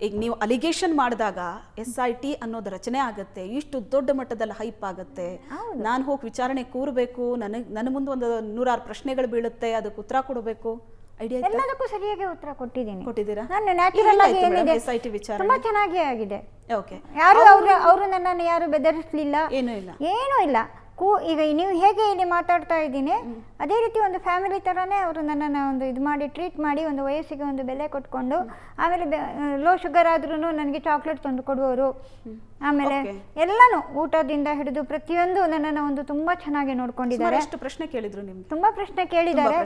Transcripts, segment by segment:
ಈಗ ನೀವು ಅಲಿಗೇಷನ್ ಮಾಡಿದಾಗ SIT ಅನ್ನೋದು ರಚನೆ ಆಗುತ್ತೆ, ಇಷ್ಟು ದೊಡ್ಡ ಮಟ್ಟದಲ್ಲಿ ಹೈಪ್ ಆಗುತ್ತೆ, ನಾನು ಹೋಗಿ ವಿಚಾರಣೆ ಕೂರಬೇಕು, ನನ್ನ ಮುಂದೆ ಒಂದು 100 ಪ್ರಶ್ನೆಗಳು ಬೀಳುತ್ತೆ, ಅದಕ್ಕೆ ಉತ್ತರ ಕೊಡಬೇಕು. ಐಡಿಯಾ ಎಲ್ಲದಕ್ಕೂ ಸರಿಯಾಗಿ ಉತ್ತರ ಕೊಟ್ಟಿದ್ದೀರಾ? ನಾನು ನ್ಯಾಚುರಲ್ ಆಗಿ ಏನಿದೆ SIT ವಿಚಾರ ತುಂಬಾ ಚೆನ್ನಾಗಿ ಆಗಿದೆ. ಓಕೆ, ಯಾರು ಅವರು ನನ್ನನ್ನು ಯಾರು ಬೆದರಿಸಲಿಲ್ಲ, ಏನೂ ಇಲ್ಲ. ಈಗ ನೀವು ಹೇಗೆ ಇಲ್ಲಿ ಮಾತಾಡ್ತಾ ಇದ್ದೀನಿ ಅದೇ ರೀತಿ ಒಂದು ಫ್ಯಾಮಿಲಿ ಥರನೇ ಅವರು ನನ್ನನ್ನು ಒಂದು ಇದು ಮಾಡಿ ಟ್ರೀಟ್ ಮಾಡಿ ಒಂದು ವಯಸ್ಸಿಗೆ ಒಂದು ಬೆಲೆ ಕೊಟ್ಕೊಂಡು, ಆಮೇಲೆ ಲೋ ಶುಗರ್ ಆದ್ರೂ ನನಗೆ ಚಾಕ್ಲೇಟ್ ತಂದು ಕೊಡುವವರು, ಆಮೇಲೆ ಎಲ್ಲನೂ ಊಟದಿಂದ ಹಿಡಿದು ಪ್ರತಿಯೊಂದು ನನ್ನನ್ನು ಒಂದು ತುಂಬಾ ಚೆನ್ನಾಗಿ ನೋಡ್ಕೊಂಡಿದ್ದಾರೆ. ಎಷ್ಟು ಪ್ರಶ್ನೆ ಕೇಳಿದ್ರು ನಿಮ್ಗೆ? ತುಂಬಾ ಪ್ರಶ್ನೆ ಕೇಳಿದ್ದಾರೆ.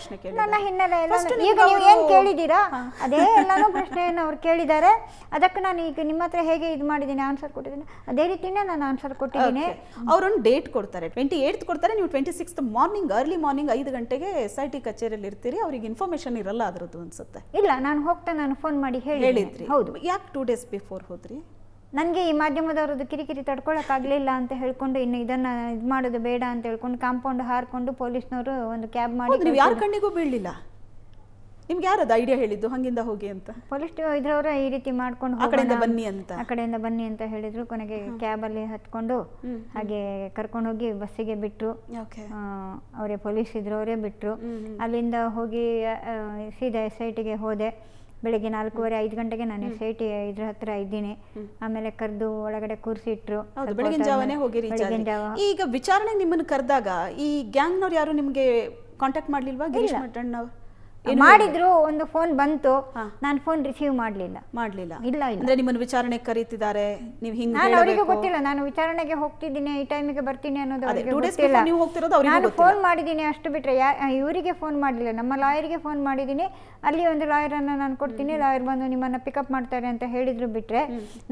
ನನ್ನ ಹಿನ್ನೆಲೆ ಎಲ್ಲ ಈಗ ನೀವು ಏನು ಕೇಳಿದ್ದೀರಾ ಅದೇ ಎಲ್ಲಾನು ಪ್ರಶ್ನೆಯನ್ನು ಅವ್ರು ಕೇಳಿದ್ದಾರೆ. ಅದಕ್ಕೆ ನಾನು ಈಗ ನಿಮ್ಮ ಹತ್ರ ಹೇಗೆ ಇದು ಮಾಡಿದ್ದೀನಿ ಆನ್ಸರ್ ಕೊಟ್ಟಿದ್ದೀನಿ ಅದೇ ರೀತಿನೇ ನಾನು ಆನ್ಸರ್ ಕೊಟ್ಟಿದ್ದೀನಿ. ಅವರೊಂದು ಡೇಟ್ ಕೊಡ್ತಾರೆ, 28th ಕೊಡ್ತಾರೆ, ನೀವು 26th ಮಾರ್ನಿಂಗ್ ಅರ್ಲಿ ಮಾರ್ನಿಂಗ್ 5 ಗಂಟೆಗೆ SIT ಕಚೇರಿಯಲ್ಲಿ ಇರ್ತೀರಿ. ಅವ್ರಿಗೆ ಇನ್ಫಾರ್ಮೇಶನ್ ಇರಲ್ಲ ಅದ್ರದ್ದು ಅನ್ಸುತ್ತೆ. ಇಲ್ಲ, ನಾನು ಹೋಗ್ತಾ ನಾನು ಫೋನ್ ಮಾಡಿ ಹೇಳಿದ್ರಿ. ಹೌದು. ಯಾಕೆ 2 days ಬಿಫೋರ್ ಹೋದ್ರಿ? ನನಗೆ ಈ ಮಾಧ್ಯಮದವ್ರದ್ದು ಕಿರಿಕಿರಿ ತಡ್ಕೊಳಕ್ಕಾಗಲಿಲ್ಲ ಅಂತ ಹೇಳ್ಕೊಂಡು ಇನ್ನು ಇದನ್ನು ಇದು ಮಾಡೋದು ಬೇಡ ಅಂತ ಹೇಳ್ಕೊಂಡು ಕಾಂಪೌಂಡ್ ಹಾರ್ಕೊಂಡು ಪೊಲೀಸ್ನವರು ಒಂದು ಕ್ಯಾಬ್ ಮಾಡಿ. ನೀವು ಯಾರ ಕಣ್ಣಿಗೂ ಬೀಳಲಿಲ್ಲ? ನಿಮ್ಗೆ ಯಾರದು ಐಡಿಯಾ ಹೇಳಿದ್ದು ಹಂಗಿಂದ ಹೋಗಿ ಅಂತ? ಪೊಲೀಸ್ ಇದ್ರವ್ರ ಈ ರೀತಿ ಮಾಡ್ಕೊಂಡು ಆ ಕಡೆಯಿಂದ ಬನ್ನಿ ಅಂತ ಹೇಳಿದ್ರು. ಕೊನೆಗೆ ಕ್ಯಾಬಲ್ಲಿ ಹತ್ಕೊಂಡು ಹಾಗೆ ಕರ್ಕೊಂಡು ಹೋಗಿ ಬಸ್ಸಿಗೆ ಬಿಟ್ಟರು. ಅವರೇ ಪೊಲೀಸ್ ಇದ್ರು, ಅವರೇ ಬಿಟ್ಟರು. ಅಲ್ಲಿಂದ ಹೋಗಿ ಸೀದಾ SITಗೆ ಹೋದೆ. ಬೆಳಿಗ್ಗೆ 4:15 ಗಂಟೆಗೆ ನಾನು SIT ಇದ್ರ ಹತ್ರ ಇದ್ದೀನಿ. ಆಮೇಲೆ ಕರೆದು ಒಳಗಡೆ ಕೂರಿಸಿಟ್ರು. ಬೆಳಗಿನ ಜಾವನೇ ಹೋಗಿರಿ? ಈಗ ವಿಚಾರಣೆ ನಿಮ್ಮನ್ನು ಕರೆದಾಗ ಈ ಗ್ಯಾಂಗ್ನವ್ರು ಯಾರು ನಿಮ್ಗೆ ಕಾಂಟ್ಯಾಕ್ಟ್ ಮಾಡ್ಲಿಲ್ವಾ? ಗಿರೀಶ್ ಮಠಣ್ಣವ್ರು ಮಾಡಿದ್ರು, ಒಂದು ಫೋನ್ ಬಂತು, ನಾನು ಫೋನ್ ರಿಸೀವ್ ಮಾಡಲಿಲ್ಲ. ಇಲ್ಲ ಅಂದ್ರೆ ನಿಮ್ಮನ್ನು ವಿಚಾರಣೆ ಕರೀತಿದ್ದಾರೆ, ನೀವು ಹಿಂಗೆ ನಾನು ಅವರಿಗೂ ಗೊತ್ತಿಲ್ಲ ನಾನು ವಿಚಾರಣೆಗೆ ಹೋಗ್ತಿದ್ದೀನಿ, ಈ ಟೈಮಿಗೆ ಬರ್ತೀನಿ ಅನ್ನೋದು ಅವರಿಗೆ ಗೊತ್ತಿಲ್ಲ. ನಾನು ಫೋನ್ ಮಾಡಿದ್ದೀನಿ ಅಷ್ಟು ಬಿಟ್ರೆ ಇವರಿಗೆ ಫೋನ್ ಮಾಡಲಿಲ್ಲ. ನಮ್ಮ ಲಾಯರ್ಗೆ ಫೋನ್ ಮಾಡಿದ್ದೀನಿ, ಅಲ್ಲಿ ಒಂದು ಲಾಯರನ್ನು ನಾನು ಕೊಡ್ತೀನಿ, ಲಾಯರ್ ಬಂದು ನಿಮ್ಮನ್ನು ಪಿಕಪ್ ಮಾಡ್ತಾರೆ ಅಂತ ಹೇಳಿದ್ರು ಬಿಟ್ರೆ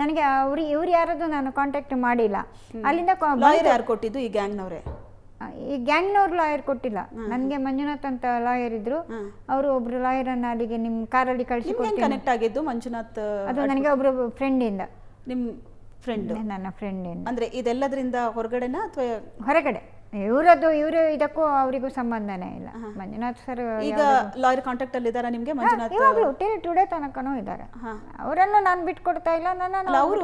ನನಗೆ ಇವ್ರು ಯಾರದ್ದು ನಾನು ಕಾಂಟ್ಯಾಕ್ಟ್ ಮಾಡಿಲ್ಲ. ಅಲ್ಲಿಂದ ಲಾಯರ್ ಯಾರು ಕೊಟ್ಟಿದ್ದು? ಈ ಗ್ಯಾಂಗ್ನವರೇ? ಈ ಗ್ಯಾಂಗ್ನವ್ರು ಲಾಯರ್ ಕೊಟ್ಟಿಲ್ಲ ನನಗೆ. ಮಂಜುನಾಥ್ ಅಂತ ಲಾಯರ್ ಇದ್ರು, ಅವರು ಒಬ್ರು ಲಾಯರನ್ನ ಅಲ್ಲಿಗೆ ನಿಮ್ಮ ಕಾರಲ್ಲಿ ಕಳಿಸಿ ಕನೆಕ್ಟ್ ಆಗಿದ್ದು. ಮಂಜುನಾಥ್ ಅದು ನನಗೆ ಒಬ್ರು ಫ್ರೆಂಡಿಂದ. ನಿಮ್ಮ ಫ್ರೆಂಡ್? ನನ್ನ ಫ್ರೆಂಡಿಂದ. ಅಂದ್ರೆ ಇದೆಲ್ಲದರಿಂದ ಹೊರಗಡೆನಾ ಅಥವಾ ಹೊರಗಡೆ? ಇವರು ಇದಕ್ಕೂ ಅವರಿಗೂ ಸಂಬಂಧನೇ ಇಲ್ಲ. ಮಂಜುನಾಥ್ ಸರ್ ಈಗ ಲಾಯರ್ ಕಾಂಟ್ಯಾಕ್ಟ್ ಅಲ್ಲಿ ಇದಾರ ನಿಮ್ಗೆ? ಮಂಜುನಾಥ್ ಇವಾಗಲೂ ಟಿಲ್ ಟುಡೇ ತನಕನೂ ಇದ್ದಾರೆ. ಅವರನ್ನು ನಾನು ಬಿಟ್ಕೊಡ್ತಾ ಇಲ್ಲ. ಅವರು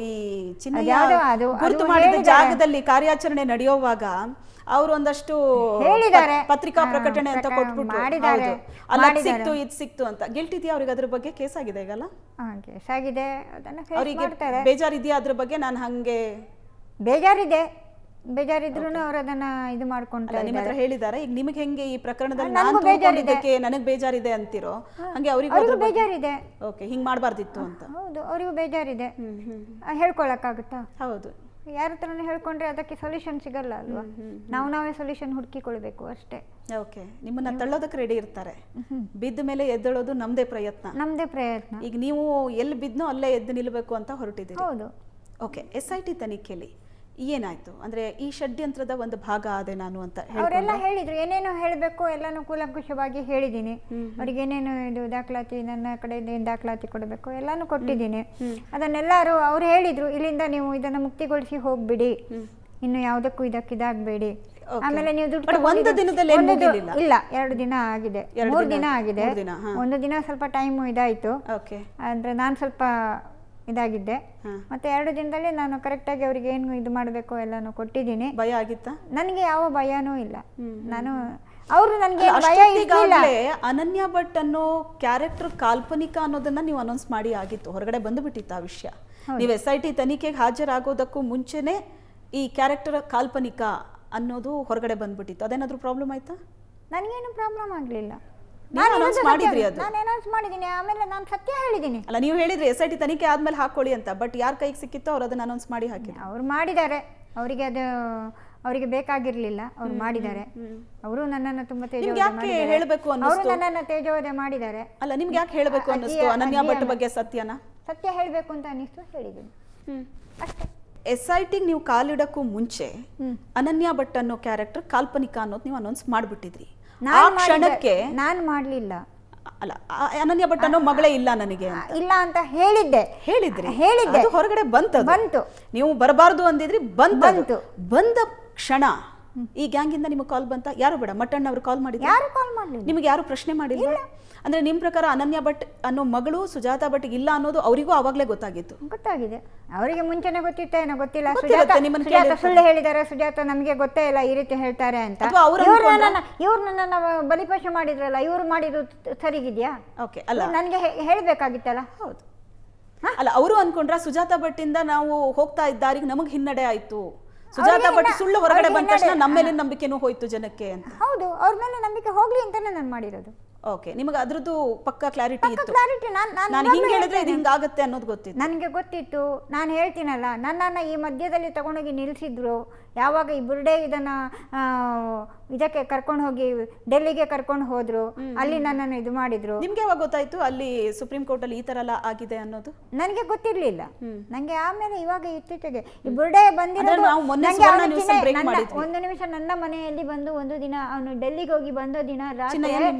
ಈ ಗುರುತು ಮಾಡಿದ ಜಾಗದಲ್ಲಿ ಕಾರ್ಯಾಚರಣೆ ನಡೆಯುವಾಗ ಅವರು ಒಂದಷ್ಟು ಹೇಳಿದ್ದಾರೆ, ಪತ್ರಿಕಾ ಪ್ರಕಟಣೆ ಅಂತ ಕೊಟ್ಬಿಟ್ಟು ಅಲ್ಲ ಸಿಕ್ತು ಇದು ಸಿಕ್ತು ಅಂತ. ಗಿಲ್ಟ್ ಇದೆಯಾ ಅವ್ರಿಗೆ? ಅದ್ರ ಬಗ್ಗೆ ಕೇಸ್ ಆಗಿದೆ ಈಗಲ್ಲ? ಕೇಸ್ ಆಗಿದೆ. ಅವರಿಗೆ ಬೇಜಾರಿದೆಯಾ ಅದ್ರ ಬಗ್ಗೆ? ನಾನು ಹಂಗೆ ಬೇಜಾರಿದ್ರು ಅವ್ರು ಅದನ್ನ ಇದು ಮಾಡ್ಕೊಂಡ್ರೆ ನಿಮ್ಮ ಹತ್ರ ಹೇಳಿದಾರೆ. ಈಗ ನಿಮಗೆ ಹೆಂಗೆ ಈ ಪ್ರಕರಣದಲ್ಲಿ ನನಗೆ ಬೇಜಾರಿದೆ ಅಂತಿರೋ ಹಂಗೆ ಅವರಿಗೂ ಬೇಜಾರಿದೆ. ಓಕೆ, ಹಿಂಗ್ ಮಾಡಬಾರ್ದಿತ್ತು ಅಂತ. ಹೌದು, ಅವರಿಗೂ ಬೇಜಾರಿದೆ. ಹೇಳ್ಕೊಳಕ್ಕಾಗುತ್ತಾ? ಹೌದು. ಯಾರ ಹತ್ರನೂ ಹೇಳ್ಕೊಂಡ್ರೆ ಅದಕ್ಕೆ ಸೊಲ್ಯೂಷನ್ ಸಿಗಲ್ಲ ಅಲ್ವಾ? ನಾವೇ ಸೊಲ್ಯೂಷನ್ ಹುಡುಕಿಕೊಳ್ಬೇಕು ಅಷ್ಟೇ. ಓಕೆ, ನಿಮ್ಮನ್ನ ತಳ್ಳೋದಕ್ಕೆ ರೆಡಿ ಇರ್ತಾರೆ, ಬಿದ್ದ ಮೇಲೆ ಎದ್ದೇಳೋದು ನಮ್ದೇ ಪ್ರಯತ್ನ. ಈಗ ನೀವು ಎಲ್ಲಿ ಬಿದ್ನೋ ಅಲ್ಲೇ ಎದ್ದು ನಿಲ್ಬೇಕು ಅಂತ ಹೊರಟಿದ್ದೀರಿ. ಹೌದು. ಓಕೆ, SIT ತನಿಖೆಯಲ್ಲಿ ಏನಾಯ್ತು? ಅಂದ್ರೆ ಈ ಷಡ್ಯಂತ್ರದ ಒಂದು ಭಾಗ ಆದೆ ನಾನು ಅಂತ ಅವರೆಲ್ಲ ಹೇಳಿದ್ರು. ಏನೇನು ಹೇಳಬೇಕು ಎಲ್ಲಾನು ಕೂಲಂಕುಷವಾಗಿ ಹೇಳಿದ್ದೀನಿ. ಅವ್ರಿಗೆ ಏನೇನು ಇದು ದಾಖಲಾತಿ, ನನ್ನ ಕಡೆಯಿಂದ ಏನು ದಾಖಲಾತಿ ಕೊಡಬೇಕು ಎಲ್ಲಾನು ಕೊಟ್ಟಿದ್ದೀನಿ. ಅದನ್ನೆಲ್ಲರೂ ಅವ್ರು ಹೇಳಿದ್ರು, ಇಲ್ಲಿಂದ ನೀವು ಇದನ್ನು ಮುಕ್ತಿಗೊಳಿಸಿ ಹೋಗ್ಬಿಡಿ, ಇನ್ನು ಯಾವುದಕ್ಕೂ ಇದಾಗಬೇಡಿ. ಆಮೇಲೆ ನೀವು ದುಡ್ಡು ಒಂದು ದಿನದಲ್ಲಿ ಇಲ್ಲ, 2 ದಿನ ಆಗಿದೆ, 3 ದಿನ ಆಗಿದೆ. ಒಂದು ದಿನ ಸ್ವಲ್ಪ ಟೈಮು ಇದಾಯ್ತು. ಅಂದ್ರೆ ನಾನು ಸ್ವಲ್ಪ ಇದಾಗಿದ್ದೆ. ಮತ್ತೆ 2 ದಿನದಲ್ಲಿ ನಾನು ಕರೆಕ್ಟಾಗಿ ಅವ್ರಿಗೆ ಏನು ಇದು ಮಾಡಬೇಕು ಎಲ್ಲಾನು ಕೊಟ್ಟಿದ್ದೀನಿ. ಭಯ ಆಗಿತ್ತಾ? ನನಗೆ ಯಾವ ಭಯನೂ ಇಲ್ಲ. ನಾನು ಅವರು ನನಗೆ ಭಯ ಇರಲಿಲ್ಲ. ಅನನ್ಯ ಭಟ್ ಅನ್ನೋ ಕ್ಯಾರೆಕ್ಟರ್ ಕಾಲ್ಪನಿಕ ಅನ್ನೋದನ್ನ ನೀವು ಅನೌನ್ಸ್ ಮಾಡಿ ಆಗಿತ್ತು, ಹೊರಗಡೆ ಬಂದುಬಿಟ್ಟಿತ್ತು ಆ ವಿಷಯ. ನೀವು SIT ತನಿಖೆಗೆ ಹಾಜರಾಗೋದಕ್ಕೂ ಮುಂಚೆನೆ ಈ ಕ್ಯಾರೆಕ್ಟರ್ ಕಾಲ್ಪನಿಕ ಅನ್ನೋದು ಹೊರಗಡೆ ಬಂದ್ಬಿಟ್ಟಿತ್ತು. ಅದೇನಾದ್ರೂ ಪ್ರಾಬ್ಲಮ್ ಆಯ್ತಾ? ನನಗೇನು ಪ್ರಾಬ್ಲಮ್ ಆಗಲಿಲ್ಲ. ನಾನು ಅನೌನ್ಸ್ ಮಾಡಿದ್ದೀನಿ. ಆಮೇಲೆ ನಾನು ಸತ್ಯ ಹೇಳಿದ್ದೀನಿ. ಅಲ್ಲ, ನೀವು ಹೇಳಿದ್ರಿ SIT ತನಿಖೆ ಆದ್ಮೇಲೆ ಹಾಕೊಳ್ಳಿ ಅಂತ, ಬಟ್ ಯಾರ ಕೈಗೆ ಸಿಕ್ಕಿತ್ತೋ ಅವ್ರು ಅದನ್ನ ಅನೌನ್ಸ್ ಮಾಡಿ ಹಾಕಿದ್ರು. ಅವ್ರು ಮಾಡಿದ್ದಾರೆ, ಅವರಿಗೆ ಬೇಕಾಗಿರ್ಲಿಲ್ಲ, ಅವ್ರು ಮಾಡಿದ್ದಾರೆ. ಅವರು ನನ್ನನ್ನು ತುಂಬಾ ತೇಜೋವಧೆ ಮಾಡಿದ್ದಾರೆ. ಅಲ್ಲ, ನಿಮ್ಗೆ ಯಾಕೆ ಹೇಳಬೇಕು ಅನ್ನಿಸ್ತು ಅನನ್ಯ ಭಟ್ ಬಗ್ಗೆ? ಸತ್ಯ ಹೇಳಬೇಕು ಅಂತ ಅನ್ನಿಸ್ತು, ಹೇಳಿದ್ದೀನಿ ಅಷ್ಟೇ. SIT ನೀವು ಕಾಲಿಡಕ್ಕೂ ಮುಂಚೆ ಅನನ್ಯ ಭಟ್ ಅನ್ನೋ ಕ್ಯಾರೆಕ್ಟರ್ ಕಾಲ್ಪನಿಕ ಅನ್ನೋದು ನೀವು ಅನೌನ್ಸ್ ಮಾಡ್ಬಿಟ್ಟಿದ್ರಿ. ಆ ಕ್ಷಣಕ್ಕೆ ನಾನು ಮಾಡ್ಲಿಲ್ಲ. ಅಲ್ಲ, ಅನನ್ಯ ಭಟ್ ಅನ್ನೋ ಮಗಳೇ ಇಲ್ಲ ನನಗೆ ಇಲ್ಲ ಅಂತ ಹೇಳಿದ್ರಿ. ಹೊರಗಡೆ ಬಂತು. ನೀವು ಬರಬಾರ್ದು ಅಂದಿದ್ರಿ, ಬಂದ ಕ್ಷಣ ಈ ಗ್ಯಾಂಗಿಂದ ನಿಮಗೆ ಕಾಲ್ ಬಂತ? ಯಾರು ಬೇಡ, ಮಟ್ಟಣ್ಣ ಅವರು ಕಾಲ್ ಮಾಡಿದ್ರು? ಯಾರು ಕಾಲ್ ಮಾಡಲಿಲ್ಲ. ನಿಮಗೆ ಯಾರು ಪ್ರಶ್ನೆ ಮಾಡಿಲ್ಲ? ಅಂದ್ರೆ ನಿಮ್ಮ ಪ್ರಕಾರ ಅನನ್ಯ ಭಟ್ ಅನ್ನೋ ಮಗಳು ಸುಜಾತಾ ಭಟ್ ಇಲ್ಲ ಅನ್ನೋದು ಅವರಿಗೂ ಆವಾಗಲೇ ಗೊತ್ತಾಗಿತ್ತು? ಗೊತ್ತಾಗಿದೆ. ಅವರಿಗೆ ಮುಂಚೆನೆ ಗೊತ್ತಿತ್ತ ಏನೋ ಗೊತ್ತಿಲ್ಲ. ಗೊತ್ತಿರುತ್ತೆ, ನಿಮ್ಮನ್ನ ಸುಜಾತ ಸುಳ್ಳು ಹೇಳಿದ್ದಾರೆ, ಸುಜಾತ ನಮಗೆ ಗೊತ್ತೇ ಇಲ್ಲ ಈ ರೀತಿ ಹೇಳ್ತಾರೆ ಅಂತ. ಇವ್ರು ನನ್ನನ್ನು ಬಲಿಪಶು ಮಾಡಿದ್ರಲ್ಲ, ಇವ್ರು ಮಾಡಿದ್ದು ಸರಿಗಿದ್ಯಾ? ಓಕೆ, ಅಲ್ಲ ನನಗೆ ಹೇಳಬೇಕಾಗಿತ್ತಲ್ಲ. ಹೌದು, ಅಲ್ಲ ಅವರು ಅನ್ಕೊಂಡ್ರ ಸುಜಾತಾ ಭಟ್ಟಿಂದ ನಾವು ಹೋಗ್ತಾ ಇದ್ದ ದಾರಿಗೆ ನಮಗೆ ಹಿನ್ನಡೆ ಆಯ್ತು, ಸುಜಾತಾ ಭಟ್ ಸುಳ್ಳು ಹೊರಗಡೆ ಬಂದ ತಕ್ಷಣ ನಮ್ಮ ಮೇಲೆ ನಂಬಿಕೆನೂ ಹೋಯ್ತು ಜನಕ್ಕೆ ಅಂತ? ಹೌದು, ಅವ್ರ ಮೇಲೆ ನಂಬಿಕೆ ಹೋಗ್ಲಿ ಅಂತಾನೆ ನಾನು ಮಾಡಿರೋದು. ಓಕೆ, ನಿಮಗೆ ಅದ್ರದ್ದು ಪಕ್ಕಾ ಕ್ಲಾರಿಟಿ ಇತ್ತು? ಕ್ಲಾರಿಟಿ ನಾನು ಹಿಂಗೆ ಹೇಳಿದ್ರೆ ಇದು ಹಿಂಗಾಗುತ್ತೆ ಅನ್ನೋದು ಗೊತ್ತಿತ್ತು? ನನಗೆ ಗೊತ್ತಿತ್ತು. ನಾನು ಹೇಳ್ತೀನಲ್ಲ, ನನ್ನನ್ನು ಈ ಮಧ್ಯದಲ್ಲಿ ತಗೊಂಡೋಗಿ ನಿಲ್ಲಿಸಿದ್ರು. ಯಾವಾಗ ಈ ಬುರ್ಡೆ ಇದನ್ನು ಇದಕ್ಕೆ ಕರ್ಕೊಂಡು ಹೋಗಿ ಡೆಲ್ಲಿಗೆ ಕರ್ಕೊಂಡು ಹೋದ್ರು, ಅಲ್ಲಿ ನನ್ನನ್ನು ಇದು ಮಾಡಿದ್ರು. ನಿಮ್ಗೆ ಯಾವಾಗ ಗೊತ್ತಾಯ್ತು ಅಲ್ಲಿ ಸುಪ್ರೀಂ ಕೋರ್ಟ್ ಅಲ್ಲಿ ಈ ತರ ಎಲ್ಲ ಆಗಿದೆ ಅನ್ನೋದು? ನನಗೆ ಗೊತ್ತಿರ್ಲಿಲ್ಲ. ನನಗೆ ಆಮೇಲೆ ಇವಾಗ ಇತ್ತೀಚೆಗೆ ಈ ಬುರ್ಡೆ ಬಂದಿರೋದು. ಒಂದು ನಿಮಿಷ, ನನ್ನ ಮನೆಯಲ್ಲಿ ಬಂದು ಒಂದು ದಿನ ಅವನು ಡೆಲ್ಲಿಗೆ ಹೋಗಿ ಬಂದ ದಿನ ರಾತ್ರಿ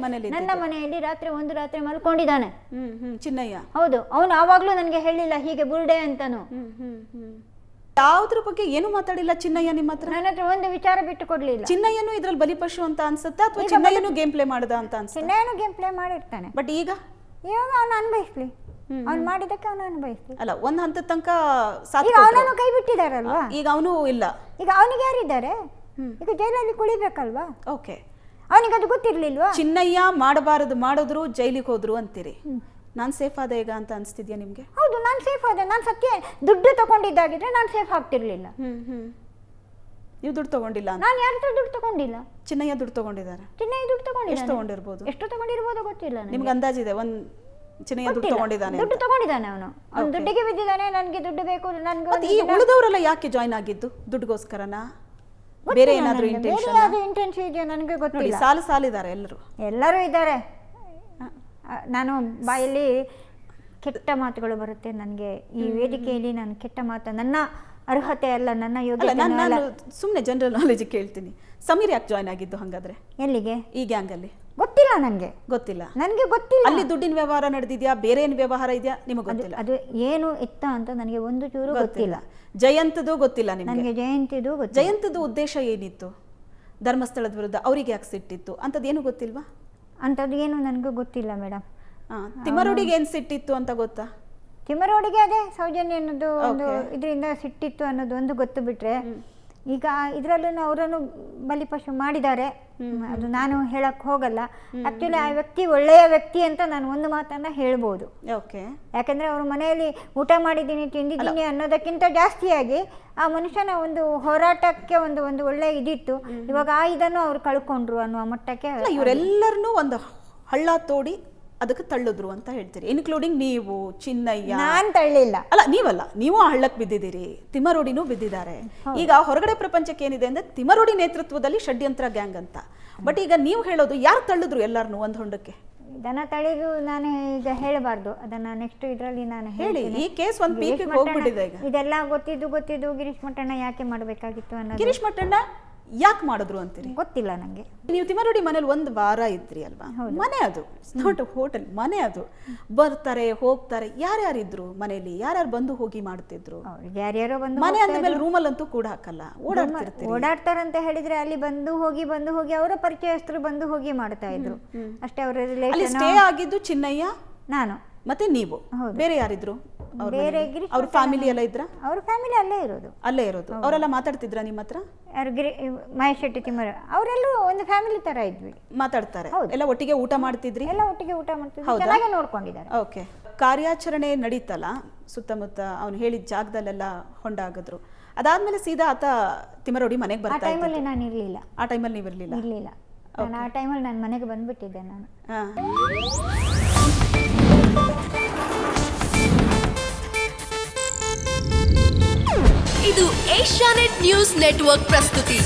ನನ್ನ ಮನೆಯಲ್ಲಿ ಒಂದು ರಾತ್ರಿ ಮಲ್ಕೊಂಡಿದ್ದಾನೆ ಚಿನ್ನಯ್ಯ. ಹೌದು, ಅವನು ಆವಾಗ್ಲೂ ನನಗೆ ಹೇಳಿಲ್ಲ ಹೀಗೆ ಬುರ್ಡೆ ಅಂತಾನು. ಯಾವ್ದ್ರ ಬಗ್ಗೆ ಏನು ಮಾತಾಡಿಲ್ಲ ಚಿನ್ನಯ್ಯ ನಿಮ್ಮ ಹತ್ರ? ನನ್ನ ಹತ್ರ ಒಂದು ವಿಚಾರ ಬಿಟ್ಟು ಕೊಡ್ಲಿಲ್ಲ. ಚಿನ್ನಯ್ಯನು ಇದ್ರಲ್ಲಿ ಬಲಿಪಶು ಅಂತ ಅನ್ಸುತ್ತಾ ಅಥವಾ ಚಿನ್ನಯ್ಯನು ಗೇಮ್ ಪ್ಲೇ ಮಾಡದ ಅಂತ ಅನ್ಸುತ್ತೆ? ಚಿನ್ನಯ್ಯನು ಗೇಮ್ ಪ್ಲೇ ಮಾಡಿರ್ತಾನೆ. ಬಟ್ ಈಗ ಅವನು ಅನ್ಭವಿಸ್ಲಿ, ಅವ್ನು ಮಾಡಿದಕ್ಕೆ ಅವನು ಅನ್ಭವಿಸ್ಲಿ. ಅಲ್ಲ, ಒಂದ್ ಹಂತದ ತನಕ ಅವನನ್ನು ಕೈ ಬಿಟ್ಟಿದಾರಲ್ವಾ, ಈಗ ಅವನು ಇಲ್ಲ. ಈಗ ಅವನಿಗೆ ಯಾರಿದ್ದಾರೆ? ಈಗ ಜೈಲಲ್ಲಿ ಕುಳಿಬೇಕಲ್ವಾ? ಓಕೆ, ಅವನಿಗೆ ಅದು ಗೊತ್ತಿರ್ಲಿಲ್ವಾ? ಚಿನ್ನಯ್ಯ ಮಾಡಬಾರದು ಮಾಡಿದ್ರು ಜೈಲಿಗೆ ಹೋದ್ರು ಅಂತೀರಿ. ನಾನು ಸೇಫ್ ಆದ ಈಗ ಅಂತ ಅನ್ಸ್ತಿದ್ಯಾ ನಿಮ್ಗೆ? ಹೌದು, ನಾನು ಸೇಫ್ ಆದೆ. ನಾನು ಸತ್ಯ ದುಡ್ಡು ತಗೊಂಡಿದ್ದಾಗಿದ್ರೆ ನಾನು ಸೇಫ್ ಆಗ್ತಿರ್ಲಿಲ್ಲ. ನೀವು ದುಡ್ಡು ತಗೊಂಡಿಲ್ಲ? ನಾನು ಯಾರ ಹತ್ರ ದುಡ್ಡು ತಗೊಂಡಿಲ್ಲ. ಚಿನ್ನಯ್ಯ ದುಡ್ಡು ತಗೊಂಡಿದ್ದಾರೆ. ಚಿನ್ನಯ್ಯ ದುಡ್ಡು ತಗೊಂಡಿದ್ದಾನೆ. ಎಷ್ಟು ತಗೊಂಡಿರ್ಬೋದು? ಎಷ್ಟು ತಗೊಂಡಿರ್ಬೋದು ಗೊತ್ತಿಲ್ಲ. ನಿಮ್ಗೆ ಅಂದಾಜಿದೆ ಚಿನ್ನಯ್ಯ ದುಡ್ಡು ತಗೊಂಡಿದ್ದಾನೆ? ದುಡ್ಡು ತಗೊಂಡಿದ್ದಾನೆ ಅವನು. ಅವನು ದುಡ್ಡಿಗೆ ಬಿದ್ದಿದ್ದಾನೆ. ನನಗೆ ದುಡ್ಡು ಬೇಕು. ನನಗೆ ಈ ಉಳಿದವರೆಲ್ಲ ಯಾಕೆ ಜಾಯ್ನ್ ಆಗಿದ್ದು? ದುಡ್ಡುಗೋಸ್ಕರನಾ? ಬೇರೆ ಏನಾದ್ರೂ ಇಂಟೆನ್ಷನ್ ಇದೆಯಾ ನನಗೆ ಗೊತ್ತಿಲ್ಲ. ಸಾಲಿದ್ದಾರೆ, ಎಲ್ಲರೂ ಇದ್ದಾರೆ. ನಾನು ಬಾಯಲ್ಲಿ ಕೆಟ್ಟ ಮಾತುಗಳು ಬರುತ್ತೆ ನನಗೆ. ಈ ವೇದಿಕೆಯಲ್ಲಿ ನಾನು ಕೆಟ್ಟ ಮಾತು ನನ್ನ ಅರ್ಹತೆ ಅಲ್ಲ, ನನ್ನ ಯೋಗ್ಯತೆ ಅಲ್ಲ. ಸುಮ್ಮನೆ ಜನರಲ್ ನಾಲೆಜ್ ಕೇಳ್ತೀನಿ. ಸಮೀರ್ ಯಾಕೆ ಜಾಯ್ನ್ ಆಗಿದ್ದು ಹಂಗಾದ್ರೆ? ಎಲ್ಲಿಗೆ? ಈ ಗ್ಯಾಂಗ್ ಅಲ್ಲಿ? ಗೊತ್ತಿಲ್ಲ ನನಗೆ. ನನಗೆ ಗೊತ್ತಿಲ್ಲ. ಅಲ್ಲಿ ದುಡ್ಡಿನ ವ್ಯವಹಾರ ನಡೆದಿದ್ಯಾ, ಬೇರೆ ಏನು ವ್ಯವಹಾರ ಇದೆಯಾ ನಿಮಗೆ ಗೊತ್ತಿಲ್ಲ? ಅದು ಏನು ಇತ್ತ ಅಂತ ನನಗೆ ಒಂದು ಚೂರು ಗೊತ್ತಿಲ್ಲ. ಜಯಂತದು ಗೊತ್ತಿಲ್ಲ ನಿಮಗೆ? ಜಯಂತಿದು ಗೊತ್ತಿಲ್ಲ. ಜಯಂತದು ಉದ್ದೇಶ ಏನಿತ್ತು? ಧರ್ಮಸ್ಥಳದ ವಿರುದ್ಧ ಅವರಿಗೆ ಯಾಕೆ ಸಿಟ್ಟಿತ್ತು ಅಂತದೇನು ಗೊತ್ತಿಲ್ವಾ? ಅಂಥದ್ದು ಏನು ನನಗೂ ಗೊತ್ತಿಲ್ಲ ಮೇಡಮ್. ತಿಮ್ಮರೋಡಿಗೆ ಏನು ಸಿಟ್ಟಿತ್ತು ಅಂತ ಗೊತ್ತಾ? ತಿಮ್ಮರೋಡಿಗೆ ಅದೇ ಸೌಜನ್ಯ ಅನ್ನೋದು ಒಂದು ಇದರಿಂದ ಸಿಟ್ಟಿತ್ತು ಅನ್ನೋದು ಒಂದು ಗೊತ್ತು. ಬಿಟ್ರೆ ಈಗ ಇದರಲ್ಲೂ ಅವರನ್ನು ಬಲಿಪಶು ಮಾಡಿದ್ದಾರೆ, ಅದು ನಾನು ಹೇಳಕ್ ಹೋಗಲ್ಲ. ಆಕ್ಚುಲಿ ಆ ವ್ಯಕ್ತಿ ಒಳ್ಳೆಯ ವ್ಯಕ್ತಿ ಅಂತ ನಾನು ಒಂದು ಮಾತನ್ನ ಹೇಳ್ಬೋದು. ಯಾಕಂದ್ರೆ ಅವ್ರ ಮನೆಯಲ್ಲಿ ಊಟ ಮಾಡಿದ್ದೀನಿ, ತಿಂದಿದ್ದೀನಿ ಅನ್ನೋದಕ್ಕಿಂತ ಜಾಸ್ತಿಯಾಗಿ ಆ ಮನುಷ್ಯನ ಒಂದು ಹೋರಾಟಕ್ಕೆ ಒಂದು ಒಂದು ಒಳ್ಳೆ ಇದಿತ್ತು. ಇವಾಗ ಇದನ್ನು ಅವ್ರು ಕಳ್ಕೊಂಡ್ರು ಅನ್ನುವ ಮಟ್ಟಕ್ಕೆ ಇವರೆಲ್ಲರನ್ನೂ ಒಂದು ಹಳ್ಳ ತೋಡಿ ಅದಕ್ಕೆ ತಳ್ಳಿದ್ರು ಅಂತ ಹೇಳ್ತೀರಿ, ಇನ್ಕ್ಲೂಡಿಂಗ್ ನೀವು, ಚಿನ್ನಯ್ಯ. ನಾನ್ ತಳ್ಳಿಲ್ಲ. ಅಲ್ಲ, ನೀವಲ್ಲ, ನೀವು ಹಳ್ಳಕ್ಕೆ ಬಿದ್ದಿದ್ದೀರಿ, ತಿಮ್ಮರೋಡಿನೂ ಬಿದ್ದಿದ್ದಾರೆ. ಈಗ ಹೊರಗಡೆ ಪ್ರಪಂಚಕ್ಕೆ ಏನಿದೆ ಅಂದ್ರೆ ತಿಮ್ಮರೋಡಿ ನೇತೃತ್ವದಲ್ಲಿ ಷಡ್ಯಂತ್ರ ಗ್ಯಾಂಗ್ ಅಂತ. ಬಟ್ ಈಗ ನೀವು ಹೇಳೋದು ಯಾರು ತಳ್ಳಿದ್ರು ಎಲ್ಲಾರನ್ನೂ ಒಂದು ಹೊಂಡಕ್ಕೆ? ಇದನ್ನ ತಳಿದು ನಾನು ಈಗ ಹೇಳಬಾರ್ದು, ಅದನ್ನ ನೆಕ್ಸ್ಟ್ ಇದರಲ್ಲಿ ನಾನು ಹೇಳಿ. ಈ ಕೇಸ್ ಒಂದು ಪೀಕಿಗೆ ಹೋಗ್ಬಿಟ್ಟಿದೆ. ಈಗ ಇದೆಲ್ಲ ಗೊತ್ತಿದ್ದು ಗಿರೀಶ್ ಮಠಣ್ಣ ಯಾಕೆ ಮಾಡಬೇಕಾಗಿತ್ತು ಅನ್ನೋದು. ಗಿರೀಶ್ ಮಠಣ್ಣ ಯಾಕೆ ಮಾಡಿದ್ರು ಅಂತೀರಿ? ಗೊತ್ತಿಲ್ಲ ನನಗೆ. ನೀವು ತಿಮ್ಮರೋಡಿ ಮನೇಲಿ ಒಂದು ವಾರ ಇದ್ರಿ ಅಲ್ವಾ? ಮನೆ ಅದು, ನಾಟ್ ಹೋಟೆಲ್, ಮನೆ ಅದು. ಬರ್ತಾರೆ ಹೋಗ್ತಾರೆ, ಯಾರ್ಯಾರಿದ್ರು ಮನೆಯಲ್ಲಿ? ಯಾರ್ಯಾರು ಬಂದು ಹೋಗಿ ಮಾಡ್ತಿದ್ರು? ಯಾರ್ಯಾರೋ ಬಂದು. ಮನೆ ಅಂದ್ಮೇಲೆ ರೂಮಲ್ಲಂತೂ ಕೂಡ ಹಾಕಲ್ಲ, ಓಡಾಡ್ತಾರಂತ ಹೇಳಿದ್ರೆ ಅಲ್ಲಿ ಬಂದು ಹೋಗಿ ಅವರ ಪರಿಚಯಸ್ಥರು ಬಂದು ಹೋಗಿ ಮಾಡ್ತಾ ಇದ್ರು ಅಷ್ಟೇ. ಅವರ ರಿಲೇಷನ್ ಸ್ಟೇ ಆಗಿದ್ದು ಚಿನ್ನಯ್ಯ, ನಾನು ಮತ್ತೆ ನೀವು. ಬೇರೆ ಯಾರಿದ್ರು? ಬೇರೆ ಅವ್ರ ಫ್ಯಾಮಿಲಿ ಎಲ್ಲ ಇದ್ರ? ಅವ್ರ ಫ್ಯಾಮಿಲಿ ಅಲ್ಲೇ ಇರೋದು. ಅವರೆಲ್ಲ ಮಾತಾಡ್ತಿದ್ರ ನಿಮ್ಮ ಹತ್ರ? ಮಹೇಶ್ ಶೆಟ್ಟಿ, ತಿಮ್ಮರ, ಅವರೆಲ್ಲೂ ಒಂದು ಫ್ಯಾಮಿಲಿ ತರ ಇದ್ವಿ. ಮಾತಾಡ್ತಾರೆ? ಎಲ್ಲ ಒಟ್ಟಿಗೆ ಊಟ ಮಾಡ್ತಿದ್ರಿ? ಎಲ್ಲ ಒಟ್ಟಿಗೆ ಊಟ ಮಾಡ್ತಿದ್ವಿ, ಚೆನ್ನಾಗಿ ನೋಡ್ಕೊಂಡಿದ್ದಾರೆ. ಓಕೆ. ಕಾರ್ಯಾಚರಣೆ ನಡೀತಲ್ಲ ಸುತ್ತಮುತ್ತ, ಅವ್ನು ಹೇಳಿದ ಜಾಗದಲ್ಲೆಲ್ಲ ಹೊಂಡ ಆಗಿದ್ರು. ಅದಾದ್ಮೇಲೆ ಸೀದಾ ಆತ ತಿಮ್ಮರೋಡಿ ಮನೆಗೆ ಬರ್ತಾ ಇದ್ದ? ಆ ಟೈಮಲ್ಲಿ ನಾನು ಇರ್ಲಿಲ್ಲ. ಆ ಟೈಮಲ್ಲಿ ನೀವು ಇರ್ಲಿಲ್ಲ? ನಾನು ಆ ಟೈಮಲ್ಲಿ ನಾನು ಮನೆಗೆ ಬಂದ್ಬಿಟ್ಟಿದ್ದೆ ನಾನು. ಇದು ಏಷ್ಯಾನೆಟ್ ನ್ಯೂಸ್ ನೆಟ್ವರ್ಕ್ ಪ್ರಸ್ತುತಿ.